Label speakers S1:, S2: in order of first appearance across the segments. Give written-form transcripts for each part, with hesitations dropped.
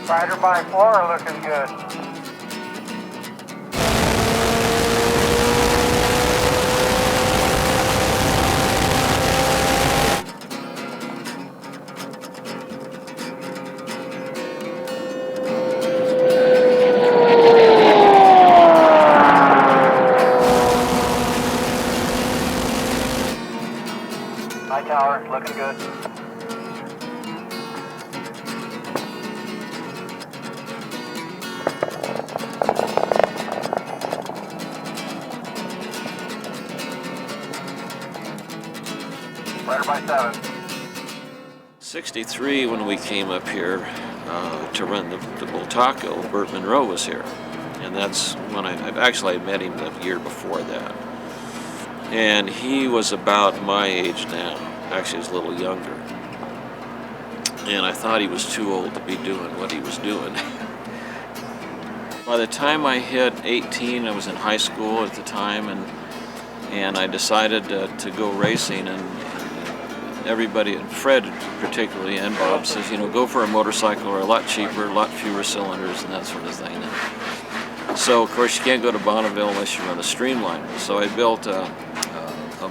S1: Rider by 4 looking good. High tower, looking good. Rider by 7.
S2: 63, when we came up here to run the Bull Taco, Burt Monroe was here. And that's when I met him the year before that. And he was about my age now. Actually, he's a little younger. And I thought he was too old to be doing what he was doing. By the time I hit 18, I was in high school at the time, and I decided to go racing. And everybody, and Fred particularly, and Bob says, you know, go for a motorcycle, or a lot cheaper, a lot fewer cylinders, and that sort of thing. And so, of course, you can't go to Bonneville unless you run a streamliner. So I built a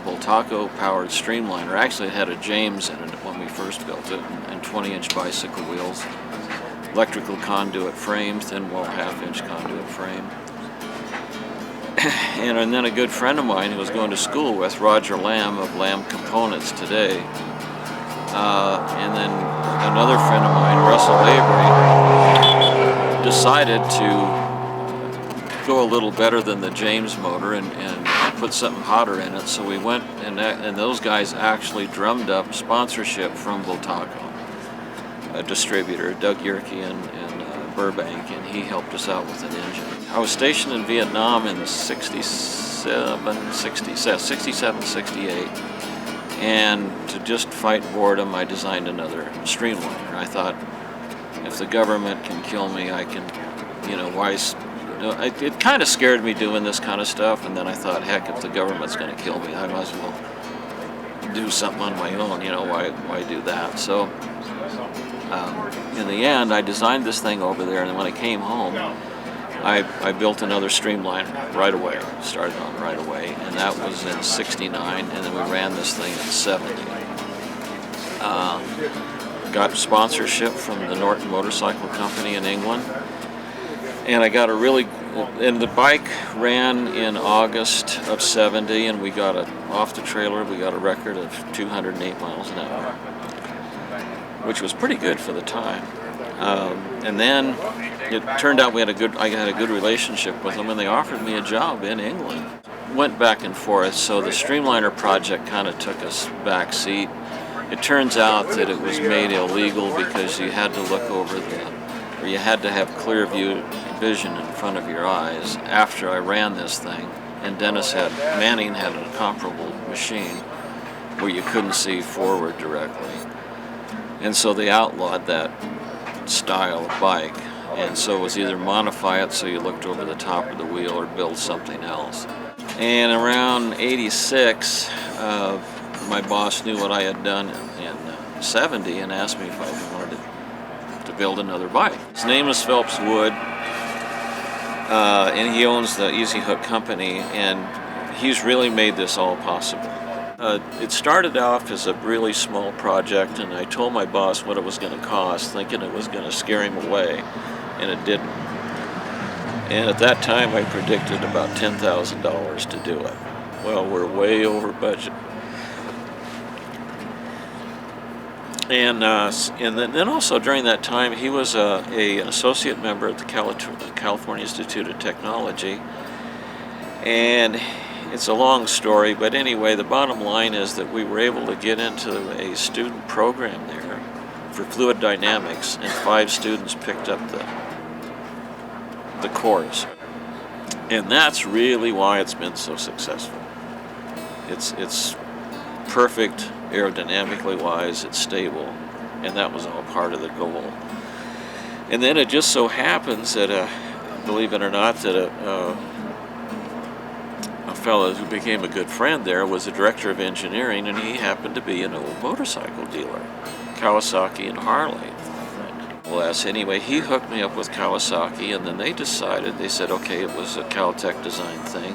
S2: Bull Taco powered streamliner. Actually, it had a James in it when we first built it, and 20-inch bicycle wheels, electrical conduit frame, thin wall half-inch conduit frame. And then a good friend of mine who was going to school with, Roger Lamb of Lamb Components today, and then another friend of mine, Russell Avery, decided to go a little better than the James motor and put something hotter in it. So we went, and those guys actually drummed up sponsorship from Bull Taco, a distributor, Doug Yerke in Burbank, and he helped us out with an engine. I was stationed in Viet Nam in 67, 68, and to just fight boredom, I designed another streamliner. I thought, if the government can kill me, I can, you know, why? It kind of scared me doing this kind of stuff, and then I thought, heck, if the government's going to kill me, I might as well do something on my own, you know, why do that? So, in the end, I designed this thing over there, and when I came home, I built another streamliner right away, started on right away, and that was in 69, and then we ran this thing in 70. Got sponsorship from the Norton Motorcycle Company in England, and I got and the bike ran in August of 70, and we got off the trailer, we got a record of 208 miles an hour, which was pretty good for the time. And then it turned out I had a good relationship with them, and they offered me a job in England. Went back and forth, so the Streamliner project kind of took us back seat. It turns out that it was made illegal because you had to look over you had to have clear vision in front of your eyes. After I ran this thing, and Manning had a comparable machine where you couldn't see forward directly. And so they outlawed that style of bike, and so it was either modify it so you looked over the top of the wheel or build something else. And around 86, my boss knew what I had done in 70 and asked me if I wanted to build another bike. His name is Phelps Wood, and he owns the Easy Hook Company, and he's really made this all possible. It started off as a really small project, and I told my boss what it was going to cost, thinking it was going to scare him away, and it didn't. And at that time, I predicted about $10,000 to do it. Well, we're way over budget. And then also during that time, he was an associate member at the California Institute of Technology, and it's a long story, but anyway, the bottom line is that we were able to get into a student program there for fluid dynamics, and 5 students picked up the course. And that's really why it's been so successful. It's perfect aerodynamically wise, it's stable, and that was all part of the goal. And then it just so happens that, believe it or not, that a fellow who became a good friend there was the director of engineering, and he happened to be an old motorcycle dealer, Kawasaki and Harley. Less. Anyway, he hooked me up with Kawasaki, and then they said, okay, it was a Caltech design thing,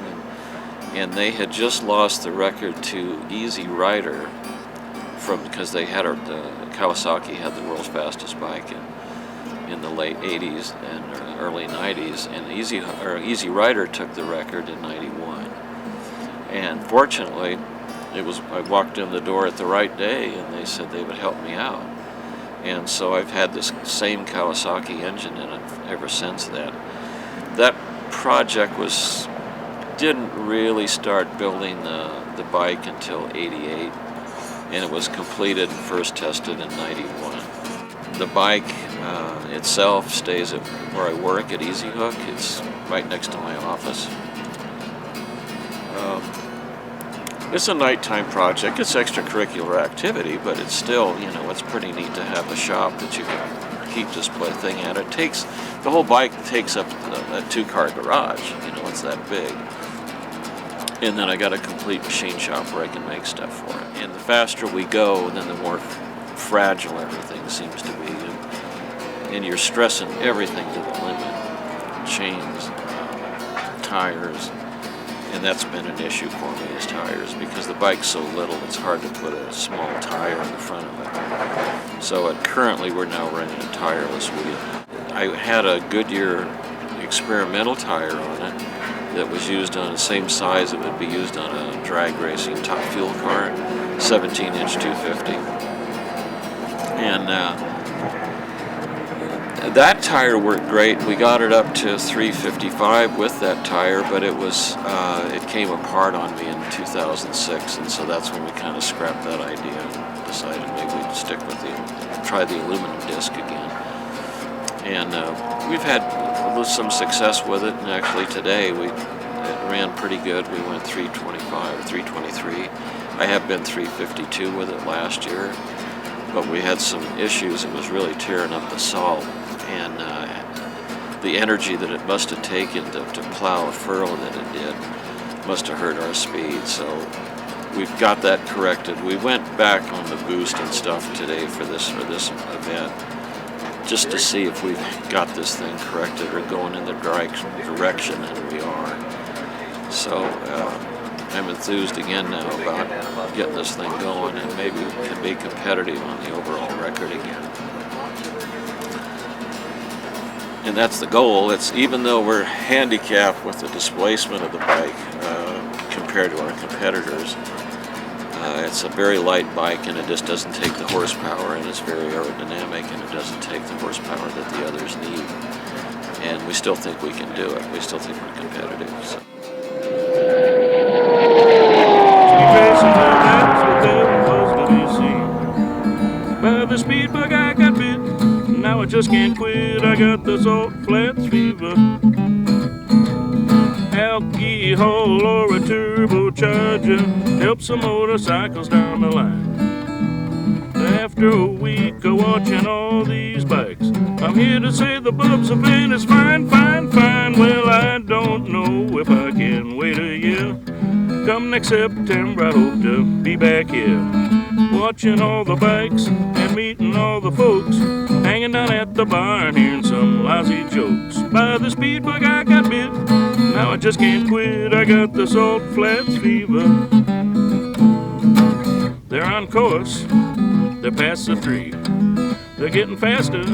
S2: and they had just lost the record to Easy Rider because they had the Kawasaki had the world's fastest bike in the late 80s and early 90s, and Easy Rider took the record in 91. And fortunately, I walked in the door at the right day, and they said they would help me out. And so I've had this same Kawasaki engine in it ever since then. That project didn't really start building the bike until 88, and it was completed and first tested in 91. The bike itself stays at where I work at Easy Hook. It's right next to my office. It's a nighttime project. It's extracurricular activity, but it's still, it's pretty neat to have a shop that you can keep this thing at. The whole bike takes up a 2-car garage. It's that big. And then I got a complete machine shop where I can make stuff for it. And the faster we go, then the more fragile everything seems to be. And you're stressing everything to the limit. Chains, tires. And that's been an issue for me, is tires, because the bike's so little, it's hard to put a small tire in the front of it. So currently we're now running a tireless wheel. I had a Goodyear experimental tire on it that was used on the same size it would be used on a drag racing top fuel car, 17-inch 250. And that tire worked great. We got it up to 355 with that tire, but it came apart on me in 2006, and so that's when we kind of scrapped that idea and decided maybe we'd try the aluminum disc again. And we've had some success with it, and actually today it ran pretty good. We went 325 or 323. I have been 352 with it last year, but we had some issues. It was really tearing up the salt, and the energy that it must have taken to plow a furrow that it did must have hurt our speed. So we've got that corrected. We went back on the boost and stuff today for this event, just to see if we've got this thing corrected or going in the right direction, and we are. So I'm enthused again now about getting this thing going, and maybe we can be competitive on the overall record again. And that's the goal. It's even though we're handicapped with the displacement of the bike compared to our competitors, it's a very light bike, and it just doesn't take the horsepower, and it's very aerodynamic, and it doesn't take the horsepower that the others need. And we still think we can do it. We still think we're competitive. So.
S3: By the speed bug I got bit, now I just can't quit. I got the salt flats fever, alcohol or a turbocharger helps some motorcycles down the line. After a week of watching all these bikes, I'm here to say the Bubs of Van is fine, fine, fine. Well, I don't know if I can wait a year. Come next September, I hope to be back here, watching all the bikes and meeting all the folks, hanging down at the barn, hearing some lousy jokes. By the speed bug I got bit, now I just can't quit. I got the salt flats fever. They're on course, they're past the 3. They're getting faster,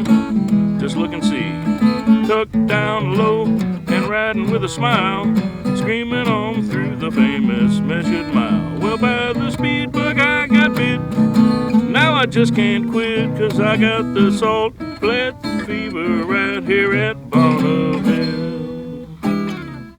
S3: just look and see. Tucked down low and riding with a smile, screaming on through the famous measured mile. Well, by the speed bug I got bit, now I just can't quit, 'cause I got the salt flats fever right here at Bonneville.